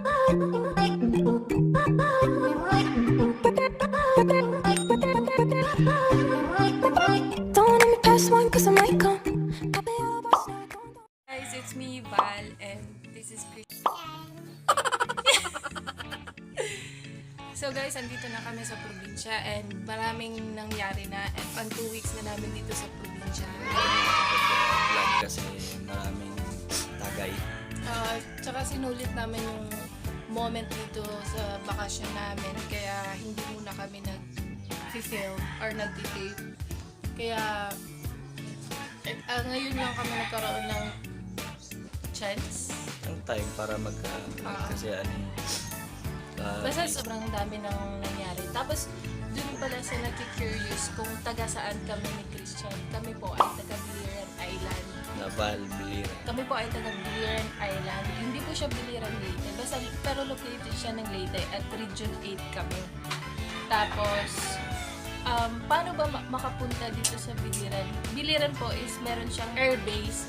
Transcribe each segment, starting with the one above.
Guys, it's me, Val, and this is Chris. So guys, andito na kami sa probinsya and maraming nangyari na and pang 2 weeks na namin dito sa probinsya. Vlog kasi maraming tagay. Tsaka sinulit namin yung moment dito sa bakasyon namin kaya hindi muna kami nag-film or nag-tape. Kaya ngayon lang kami nagkaroon ng chance. Ang time para mag-vlog kasi Basta sobrang dami nang nangyari. Tapos, dun pala sa nag-curious kung taga saan kami ni Christian. Kami po ay taga Biliran Island. Naval, Biliran. Kami po ay taga Biliran Island. Hindi po siya Biliran Leyte. Basta, pero located siya ng Leyte at Region 8 kami. Tapos, paano ba makapunta dito sa Biliran? Biliran po is meron siyang airbase.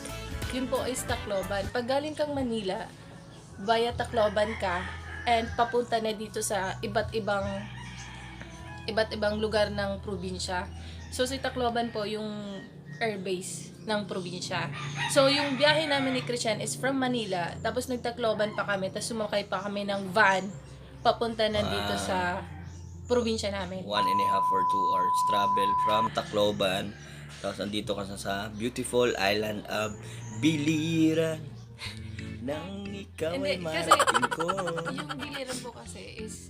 Yun po is Tacloban. Pag galing kang Manila, via Tacloban ka, and papunta na dito sa iba't ibang lugar ng probinsya. So si Tacloban po yung airbase ng probinsya. So yung biyahe namin ni Christian is from Manila, tapos nagtacloban pa kami, tapos sumakay pa kami ng van papunta na dito sa probinsya namin. 1.5 or 2 hours travel from Tacloban. Tapos andito ka sa beautiful island of Biliran. Nang ikaw ay marating ko. Yung Biliran po kasi is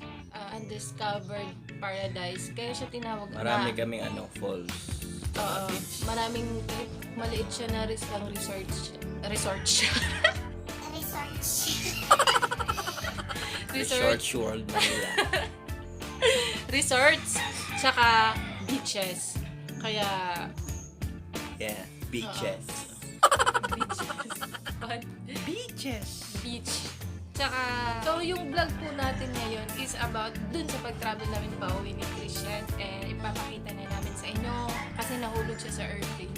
undiscovered paradise. Kaya siya tinawag Marami kaming falls. Maraming maliit siya na resort. Resort World Manila. Resorts, tsaka beaches. Kaya Yeah, beaches. Beach. Tsaka, so yung vlog po natin ngayon is about dun sa pag-travel namin pa uwi ni Christian. And ipapakita na namin sa inyo kasi nahulog siya sa airplane.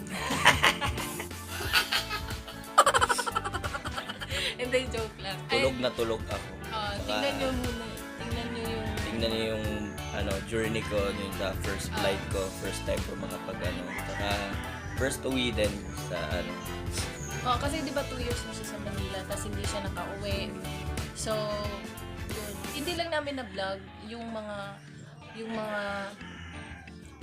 And then joke lang. Tulog na tulog ako. Tingnan nyo muna. Tingnan nyo yung journey ko, yung first flight ko, first time ko saka first uwi din sa kasi di ba 2 years na siya sa Manila tapos hindi siya nakauwi. So, yun. Hindi lang namin na-vlog yung mga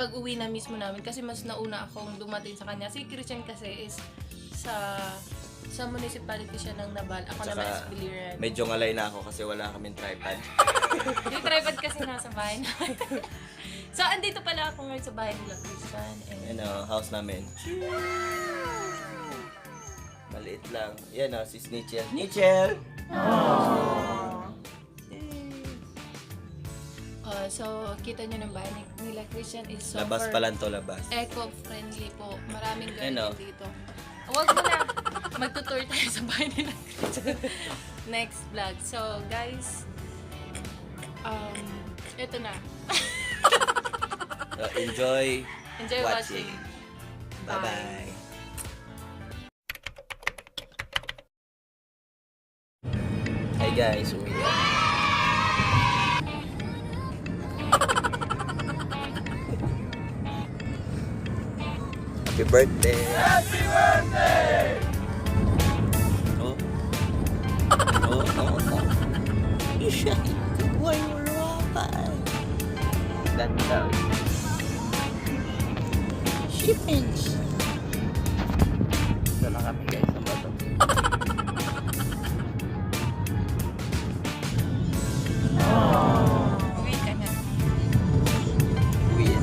pag-uwi na mismo namin kasi mas nauna akong dumating sa kanya. Si Christian kasi is sa municipality siya ng Nabal. Ako naman is Biliran. Medyo ngalay na ako kasi wala kaming tripod. Yung tripod kasi nasa bahay namin. So, andito pala ako ngayon sa bahay nila Christian. And house namin. Maliit lang. Yan si Snitchel. Snitchel! So, kita nyo ng bahay nila Christian is super Labas pa lang to, labas. eco-friendly po. Maraming garden Ano? dito. Huwag mo na. Magtutour tayo sa bahay nila Christian. Next vlog. So, guys, ito na. So, enjoy watching. Bye-bye. Hi guys, uwi na. Happy birthday! Happy birthday! Oh. Why you're welcome? Ganda. Shippings! Ito na kami guys, ang bato. Uwi ka na. Uwi na.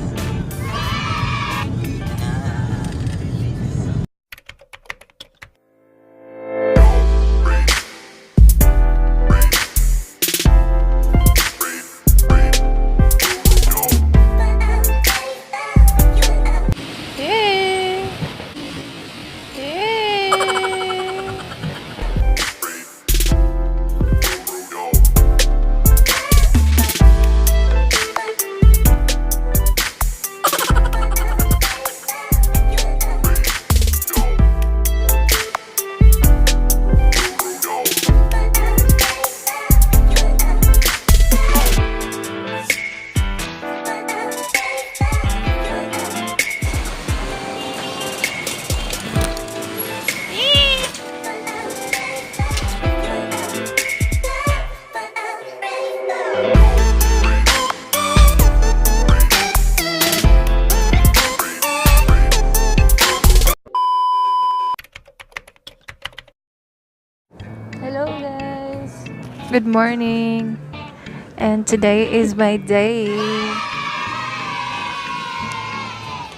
Good morning. And today is my day.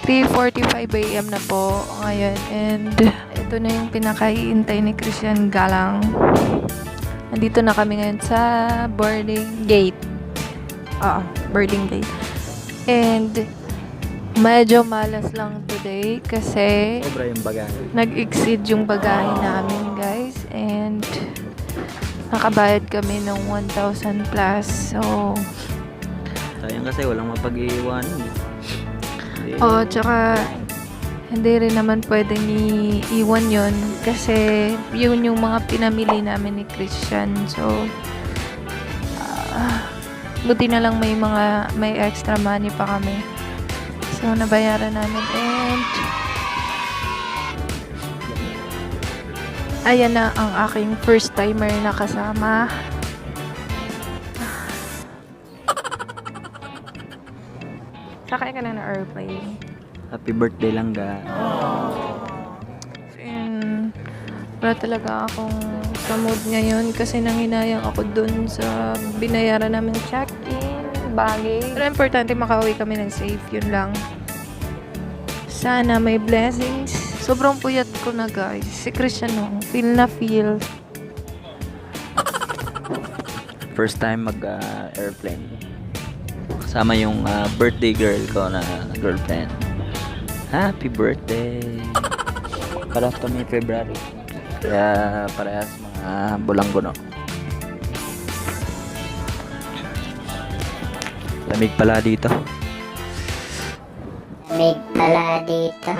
3:45 AM na po ngayon. And ito na yung pinakaiintay ni Christian Galang. Nandito na kami ngayon sa boarding gate. Boarding gate. And medyo malas lang today kasi Sobra yung bagahe. nag-exceed yung bagahe namin, guys. And nakabayad kami ng 1,000 plus. So, Sayang kasi walang mapag-iiwanan. tsaka hindi rin naman pwedeng iiwan yon kasi yun yung mga pinamili namin ni Christian. So, buti na lang may extra money pa kami. So, nabayaran namin. And ayan na ang aking first timer na kasama. Sakay ka na ng airplane. Happy birthday lang ga. And wala talaga akong sa mood ngayon kasi nanginayang ako dun sa binayaran namin check-in, baggage. Pero importante makauwi kami ng safe, yun lang. Sana may blessings. Sobrang puyat ko na, guys. Si Christian, feel na feel. First time mag-airplane. Kasama yung birthday girl ko na girlfriend. Happy birthday! Parehas kami February. Kaya parehas mga bulanggo, no? Lamig pala dito. Lamig pala dito.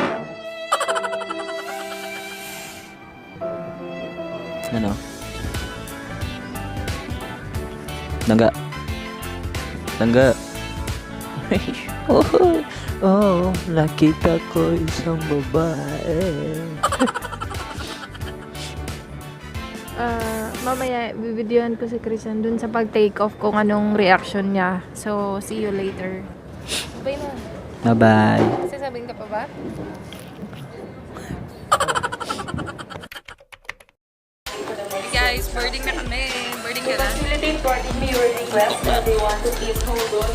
Ano? Langga. Langga. Nakita ko isang babae. Mamaya, bibidyoan ko si Christian dun sa pag-take off kung anong reaction niya. So, see you later. Bye na. Bye-bye. Sasabihin ka pa ba? Hey guys, boarding na kami. Boarding ka na. Facilitate boarding viewer request and they want to please hold on.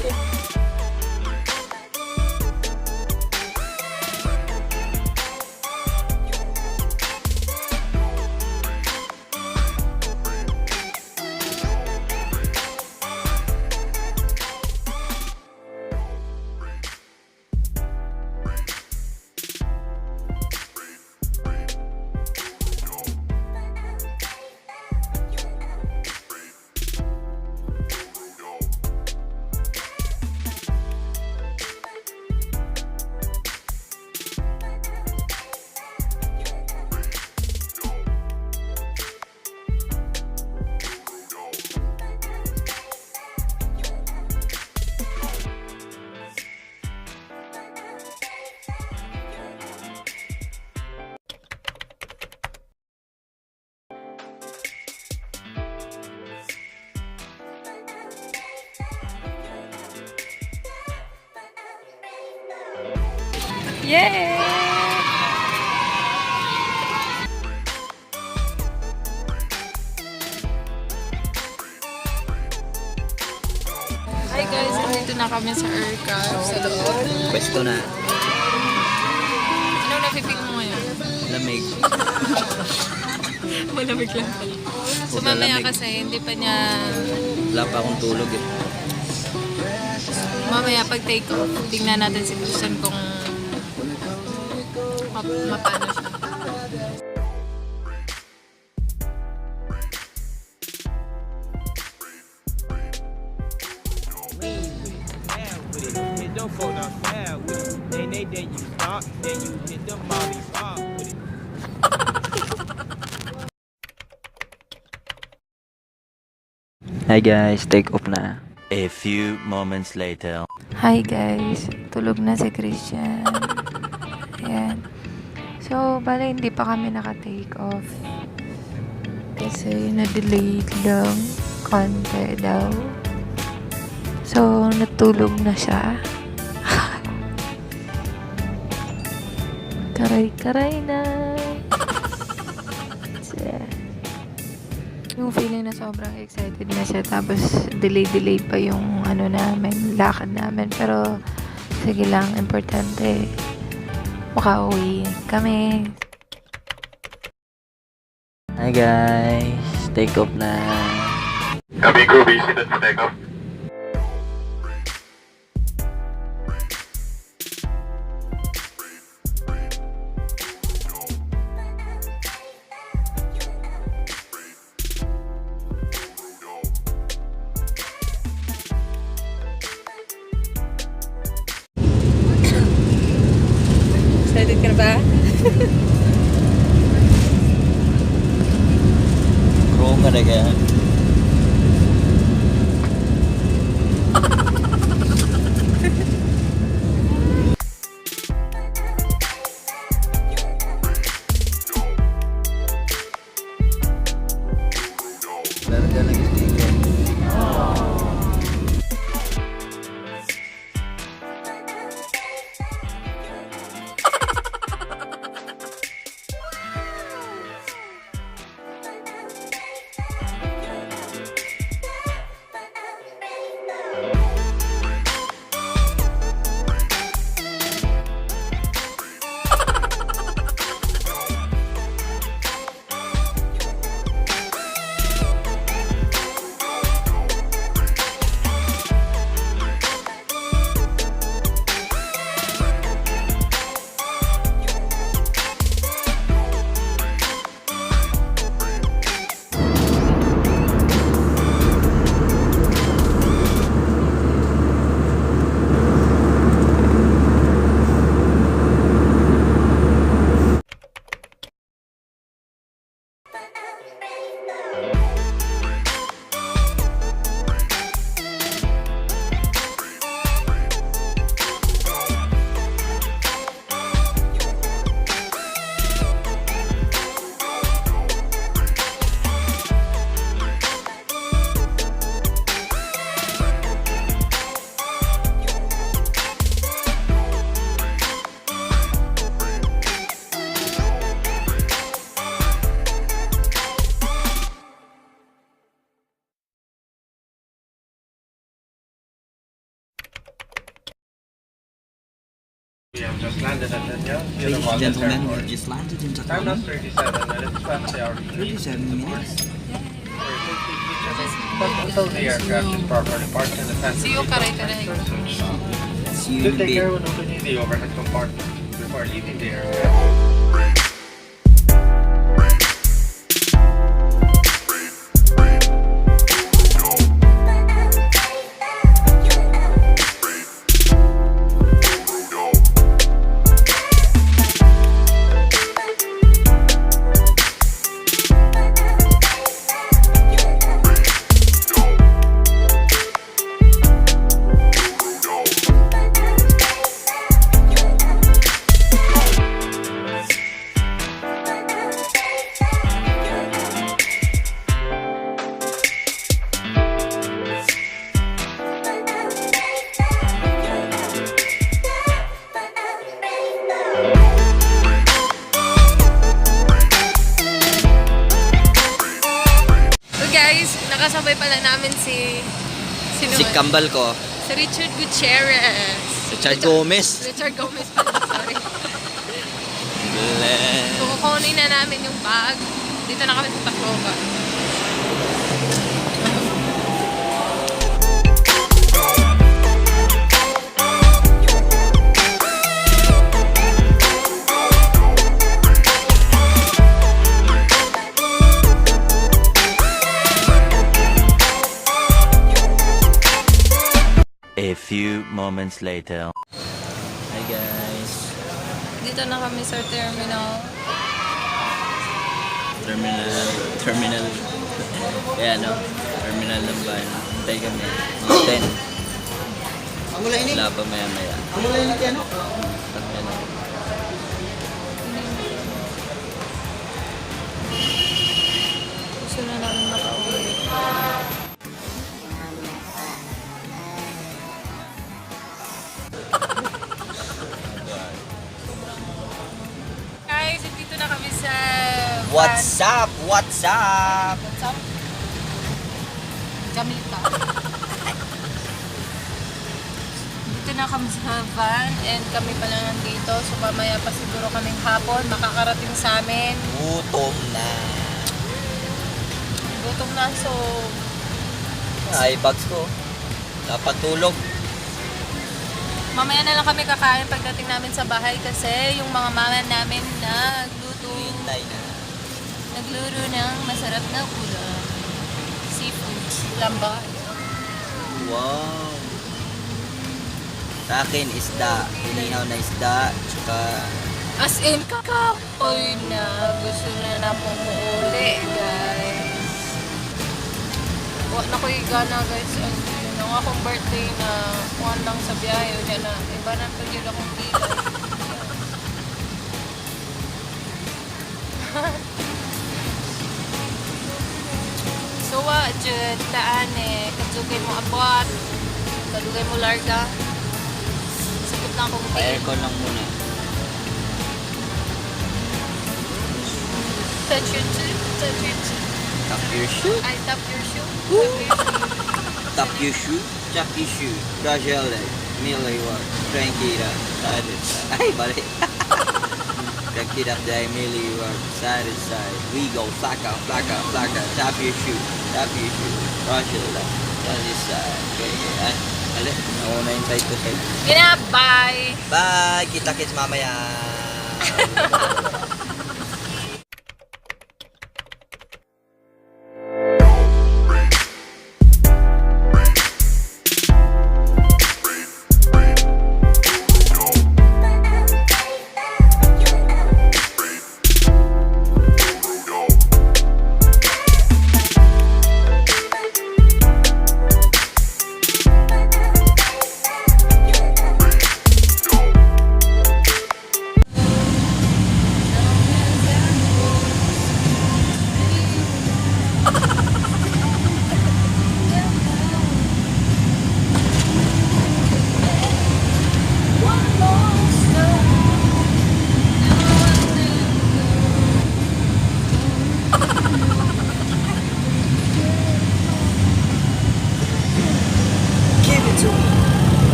Yay! Hi guys, nandito na kami sa aircraft sa loob. Pwesto na. Ano napipig mo ngayon? Lamig. Malamig lang pala. So Huwag mamaya lalamig. kasi hindi pa niya Wala pa akong tulog eh. mamaya pag take off, tingnan natin si Christian kung mapano siya. Hit them folk not fast with it. Then you stop, then you hit them molly stop with it. Hi guys, take off na. A few moments later. Hi guys, tulog na si Christian. Ayan. So, bale hindi pa kami naka-take off. Kasi na-delayed lang. Konti daw. So, natulog na siya. Karay-karay na. Yung feeling na sobrang excited na siya. Tapos delay pa yung ano namin, lakad namin. Pero sige lang, importante. Makauwi kami. Hi guys, take off na. Kami crew, busy na sa take off. Excited ka na ba? Crow ka na kaya. Lalagyan lang yung sticker. We have just landed at Daniel. Ladies and gentlemen, we have just landed in Time now Tacloban. 37 minutes past the hour. 37 minutes. But until the aircraft is properly parked in the passenger See you, karay-karay. See you do in a take care bit. when opening the overhead compartment before leaving the aircraft. So guys, nakasabay pala namin si Si kambal ko, si Richard Gutierrez. Richard Gomez. Richard Gomez pala, sorry. Bleh. So kukunin na namin yung bag. Dito na kami sa Tacloban. A few moments later. Hi guys. Dito na kami sa terminal. Terminal. Kaya no, terminal ng bayan. Hintay kami. Mga 10. Wala pa maya. Ano? Gusto na namin makauwi. Guys, dito na kami sa What's up? What's up? What's up? Kamita. Dito na kami sa van and kami pa lang nandito. So mamaya pa siguro kaming hapon makakarating sa amin. Gutom na. Gutom na, so Ay, bags ko. Dapat tulog. mamaya na lang kami kakain pagdating namin sa bahay kasi yung mga mama namin Hintay na. nagluro ng masarap na ulam. Seafoods. Lamba. Wow. Sa akin, isda. Inihaw na isda. Tsaka, As in, kakapoy na. Gusto na pumuuli, guys. Wala na ko gana, guys. As in, ang akong birthday na kuhan lang sa biyahe. Wala na, iba na pag yun akong kilay. So, Jud, taan kadugay mo abot. Kadugay mo larga. Sakit na akong pa-aircon lang muna. touch your chin. Touch your chin. Tap your shoe. I tap your shoe. Tap your shoe. Tap your shoe. Rajale. Miliwag. Tranquila. Side. Ay, balik. Tranquila day. Miliwag. Side to side. We go. Flaka. Flaka. Flaka. Tap your shoe. Tap your shoe. Rajale. Side side. Okay. Ay. Alin. Nauna yung side to side. Bye! Bye! Kita-kits mamaya!